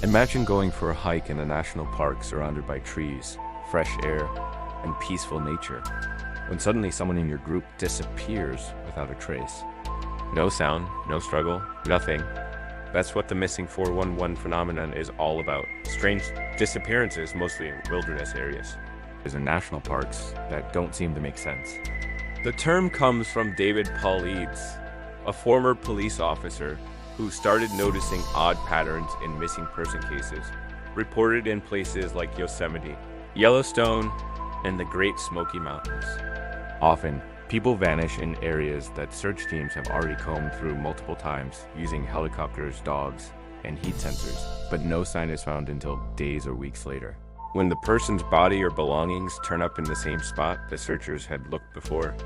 Imagine going for a hike in a national park surrounded by trees, fresh air, and peaceful nature, when suddenly someone in your group disappears without a trace. No sound, no struggle, nothing. That's what the missing 411 phenomenon is all about. Strange disappearances, mostly in wilderness areas. There's in national parks that don't seem to make sense. The term comes from David Paulides, a former police officer who started noticing odd patterns in missing person cases, reported in places like Yosemite, Yellowstone, and the Great Smoky Mountains. Often, people vanish in areas that search teams have already combed through multiple times using helicopters, dogs, and heat sensors, but no sign is found until days or weeks later. When the person's body or belongings turn up in the same spot the searchers had looked before.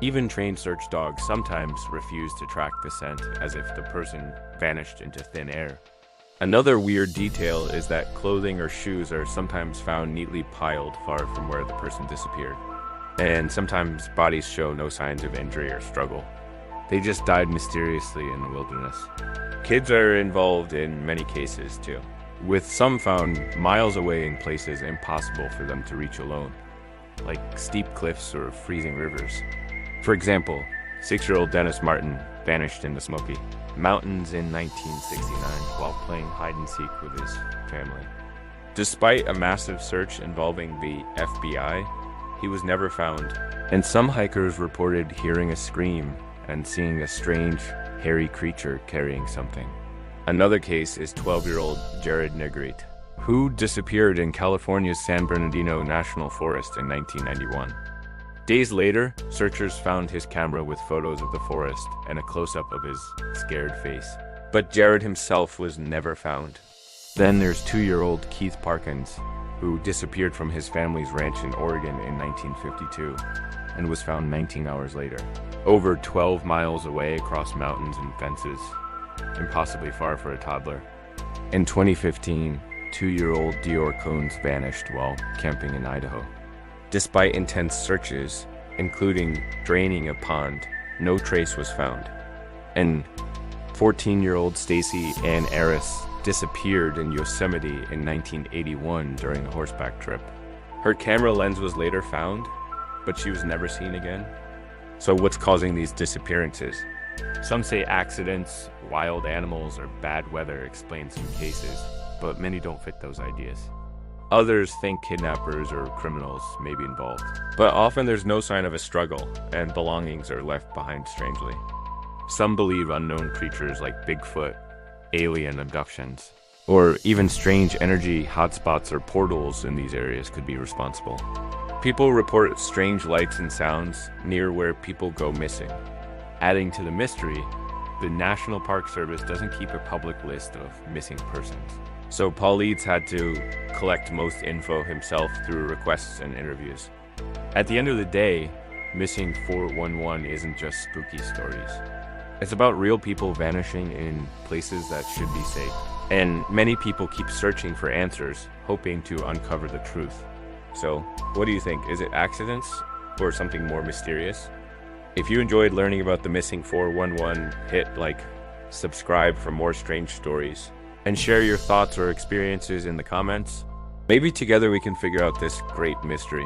Even trained search dogs sometimes refuse to track the scent, as if the person vanished into thin air. Another weird detail is that clothing or shoes are sometimes found neatly piled far from where the person disappeared. And sometimes bodies show no signs of injury or struggle. They just died mysteriously in the wilderness. Kids are involved in many cases too, with some found miles away in places impossible for them to reach alone, like steep cliffs or freezing rivers. For example, 6-year-old Dennis Martin vanished in the Smoky Mountains in 1969 while playing hide-and-seek with his family. Despite a massive search involving the FBI, he was never found, and some hikers reported hearing a scream and seeing a strange, hairy creature carrying something. Another case is 12-year-old Jared Negrete, who disappeared in California's San Bernardino National Forest in 1991. Days later, searchers found his camera with photos of the forest and a close-up of his scared face. But Jared himself was never found. Then there's 2-year-old Keith Parkins, who disappeared from his family's ranch in Oregon in 1952 and was found 19 hours later, over 12 miles away across mountains and fences, impossibly far for a toddler. In 2015, 2-year-old Dior Coons vanished while camping in Idaho. Despite intense searches, including draining a pond, no trace was found. And 14-year-old Stacy Ann Aris disappeared in Yosemite in 1981 during a horseback trip. Her camera lens was later found, but she was never seen again. So what's causing these disappearances? Some say accidents, wild animals, or bad weather explain some cases, but many don't fit those ideas. Others think kidnappers or criminals may be involved, but often there's no sign of a struggle, and belongings are left behind strangely. Some believe unknown creatures like Bigfoot, alien abductions, or even strange energy hotspots or portals in these areas could be responsible. People report strange lights and sounds near where people go missing. Adding to the mystery, the National Park Service doesn't keep a public list of missing persons. So Paulides had to collect most info himself through requests and interviews. At the end of the day, missing 411 isn't just spooky stories. It's about real people vanishing in places that should be safe. And many people keep searching for answers, hoping to uncover the truth. So, what do you think? Is it accidents or something more mysterious? If you enjoyed learning about the missing 411, hit like, subscribe for more strange stories, and share your thoughts or experiences in the comments. Maybe together we can figure out this great mystery.